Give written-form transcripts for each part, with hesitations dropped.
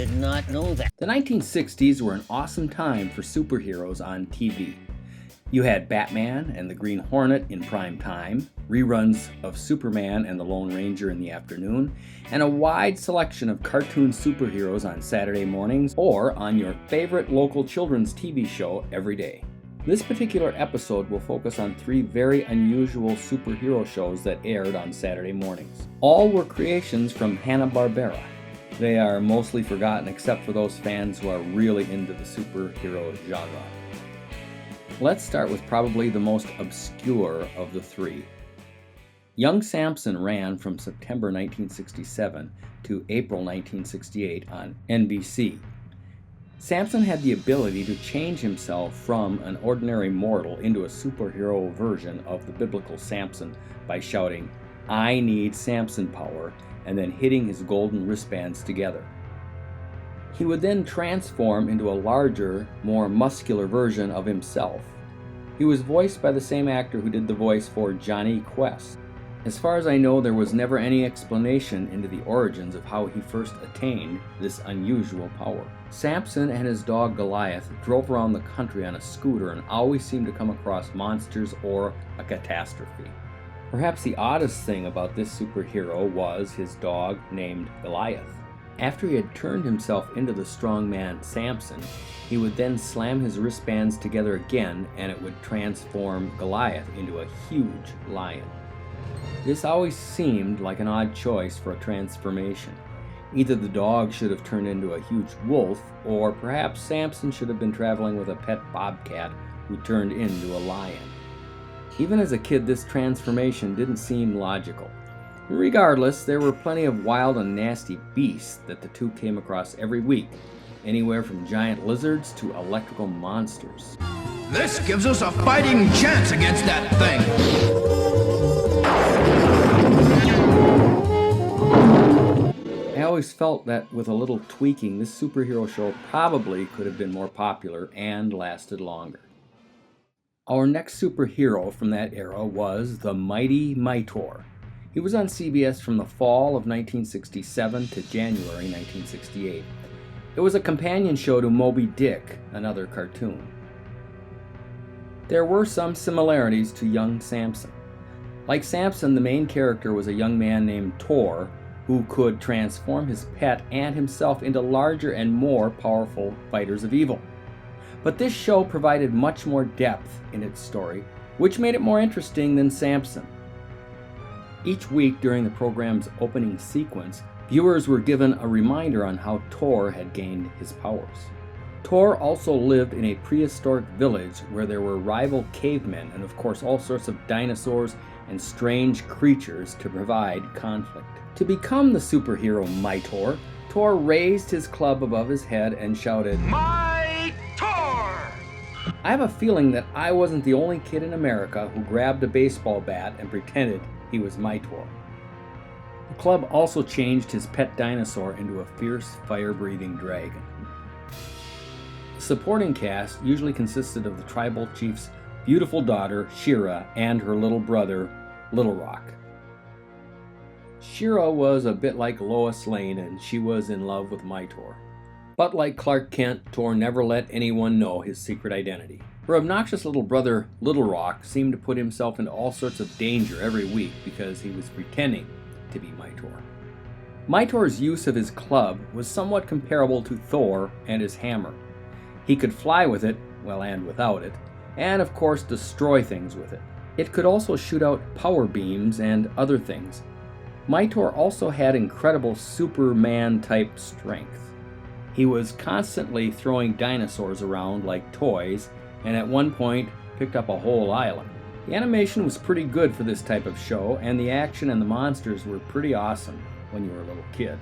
did not know that. The 1960s were an awesome time for superheroes on TV. You had Batman and the Green Hornet in prime time, reruns of Superman and the Lone Ranger in the afternoon, and a wide selection of cartoon superheroes on Saturday mornings or on your favorite local children's TV show every day. This particular episode will focus on 3 very unusual superhero shows that aired on Saturday mornings. All were creations from Hanna-Barbera. They are mostly forgotten except for those fans who are really into the superhero genre. Let's start with probably the most obscure of the 3. Young Samson ran from September 1967 to April 1968 on NBC. Samson had the ability to change himself from an ordinary mortal into a superhero version of the biblical Samson by shouting, "I need Samson power," and then hitting his golden wristbands together. He would then transform into a larger, more muscular version of himself. He was voiced by the same actor who did the voice for Johnny Quest. As far as I know, there was never any explanation into the origins of how he first attained this unusual power. Samson and his dog Goliath drove around the country on a scooter and always seemed to come across monsters or a catastrophe. Perhaps the oddest thing about this superhero was his dog named Goliath. After he had turned himself into the strongman Samson, he would then slam his wristbands together again and it would transform Goliath into a huge lion. This always seemed like an odd choice for a transformation. Either the dog should have turned into a huge wolf, or perhaps Samson should have been traveling with a pet bobcat who turned into a lion. Even as a kid, this transformation didn't seem logical. Regardless, there were plenty of wild and nasty beasts that the two came across every week, anywhere from giant lizards to electrical monsters. This gives us a fighting chance against that thing! I always felt that with a little tweaking, this superhero show probably could have been more popular and lasted longer. Our next superhero from that era was the mighty Mightor. He was on CBS from the fall of 1967 to January 1968. It was a companion show to Moby Dick, another cartoon. There were some similarities to young Samson. Like Samson, the main character was a young man named Tor, who could transform his pet and himself into larger and more powerful fighters of evil. But this show provided much more depth in its story, which made it more interesting than Samson. Each week during the program's opening sequence, viewers were given a reminder on how Tor had gained his powers. Tor also lived in a prehistoric village where there were rival cavemen and of course all sorts of dinosaurs and strange creatures to provide conflict. To become the superhero Mightor, Tor raised his club above his head and shouted, "Mightor!" I have a feeling that I wasn't the only kid in America who grabbed a baseball bat and pretended he was Mightor. The club also changed his pet dinosaur into a fierce, fire-breathing dragon. The supporting cast usually consisted of the tribal chief's beautiful daughter, Shira, and her little brother, Little Rock. Shira was a bit like Lois Lane, and she was in love with Mightor. But like Clark Kent, Tor never let anyone know his secret identity. Her obnoxious little brother, Little Rock, seemed to put himself into all sorts of danger every week because he was pretending to be Mightor. Mightor's use of his club was somewhat comparable to Thor and his hammer. He could fly with it, well, and without it, and of course destroy things with it. It could also shoot out power beams and other things. Mightor also had incredible Superman-type strength. He was constantly throwing dinosaurs around like toys, and at one point picked up a whole island. The animation was pretty good for this type of show, and the action and the monsters were pretty awesome when you were a little kid.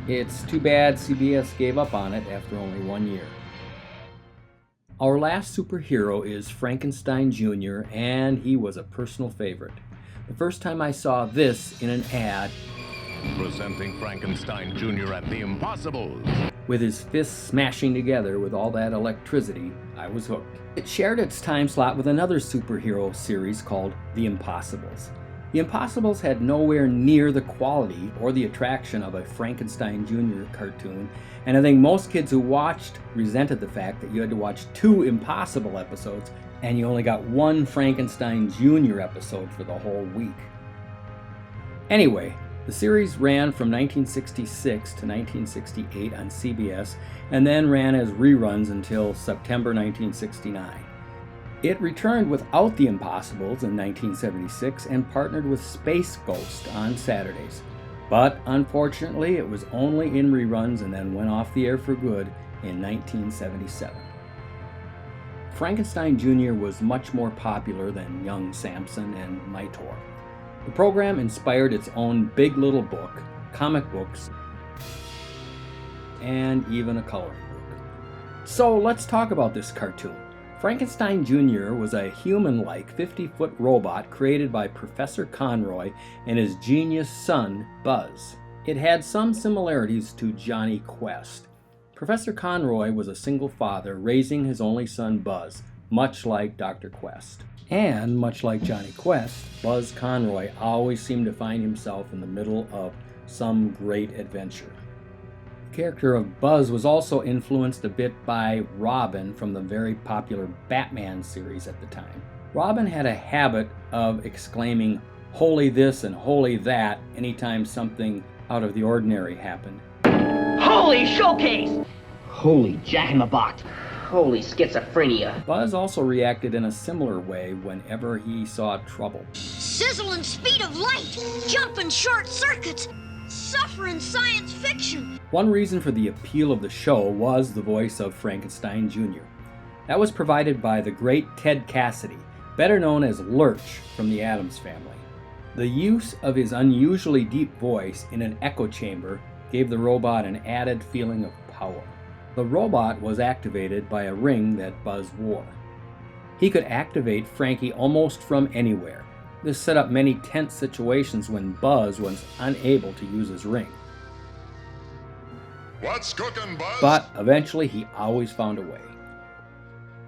It's too bad CBS gave up on it after only 1 year. Our last superhero is Frankenstein Jr., and he was a personal favorite. The first time I saw this in an ad, presenting Frankenstein Jr. at the Impossibles, with his fists smashing together with all that electricity, I was hooked. It shared its time slot with another superhero series called The Impossibles. The Impossibles had nowhere near the quality or the attraction of a Frankenstein Jr. cartoon, and I think most kids who watched resented the fact that you had to watch 2 Impossible episodes and you only got 1 Frankenstein Jr. episode for the whole week. Anyway, the series ran from 1966 to 1968 on CBS and then ran as reruns until September 1969. It returned without the Impossibles in 1976 and partnered with Space Ghost on Saturdays. But unfortunately, it was only in reruns and then went off the air for good in 1977. Frankenstein Jr. was much more popular than Young Samson and Mightor. The program inspired its own Big Little Book, comic books, and even a coloring book. So let's talk about this cartoon. Frankenstein Jr. was a human-like 50-foot robot created by Professor Conroy and his genius son, Buzz. It had some similarities to Johnny Quest. Professor Conroy was a single father raising his only son, Buzz, much like Dr. Quest. And much like Johnny Quest, Buzz Conroy always seemed to find himself in the middle of some great adventure. The character of Buzz was also influenced a bit by Robin from the very popular Batman series at the time. Robin had a habit of exclaiming, "Holy this and holy that," anytime something out of the ordinary happened. Holy showcase! Holy jack-in-the-box! Holy schizophrenia! Buzz also reacted in a similar way whenever he saw trouble. Sizzling speed of light, jumping short circuits, suffering science fiction. One reason for the appeal of the show was the voice of Frankenstein Jr. That was provided by the great Ted Cassidy, better known as Lurch from the Addams Family. The use of his unusually deep voice in an echo chamber gave the robot an added feeling of power. The robot was activated by a ring that Buzz wore. He could activate Frankie almost from anywhere. This set up many tense situations when Buzz was unable to use his ring. What's cooking, Buzz? But eventually he always found a way.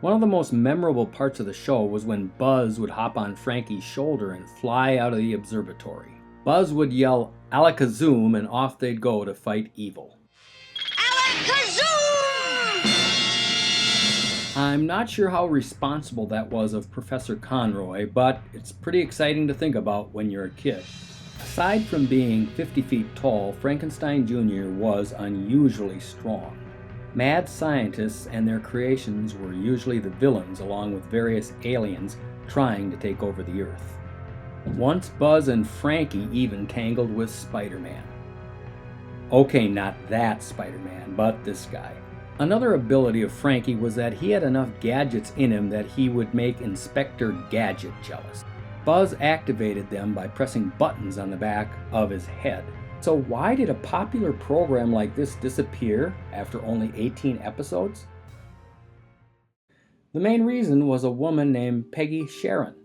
One of the most memorable parts of the show was when Buzz would hop on Frankie's shoulder and fly out of the observatory. Buzz would yell, "Alakazoom," and off they'd go to fight evil. Alakazoo! I'm not sure how responsible that was of Professor Conroy, but it's pretty exciting to think about when you're a kid. Aside from being 50 feet tall, Frankenstein Jr. was unusually strong. Mad scientists and their creations were usually the villains, along with various aliens trying to take over the Earth. Once Buzz and Frankie even tangled with Spider-Man. Okay, not that Spider-Man, but this guy. Another ability of Frankie was that he had enough gadgets in him that he would make Inspector Gadget jealous. Buzz activated them by pressing buttons on the back of his head. So why did a popular program like this disappear after only 18 episodes? The main reason was a woman named Peggy Sharon.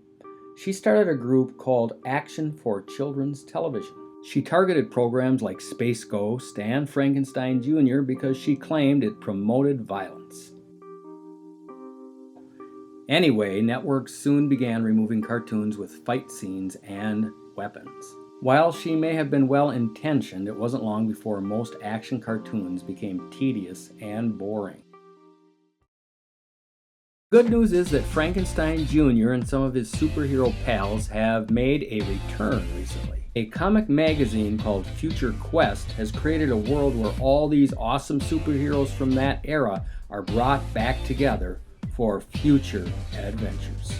She started a group called Action for Children's Television. She targeted programs like Space Ghost and Frankenstein Jr. because she claimed it promoted violence. Anyway, networks soon began removing cartoons with fight scenes and weapons. While she may have been well-intentioned, it wasn't long before most action cartoons became tedious and boring. Good news is that Frankenstein Jr. and some of his superhero pals have made a return recently. A comic magazine called Future Quest has created a world where all these awesome superheroes from that era are brought back together for future adventures.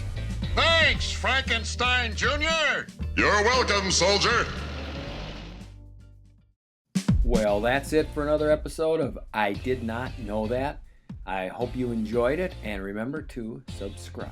Thanks, Frankenstein Jr. You're welcome, soldier. Well, that's it for another episode of I Did Not Know That. I hope you enjoyed it, and remember to subscribe.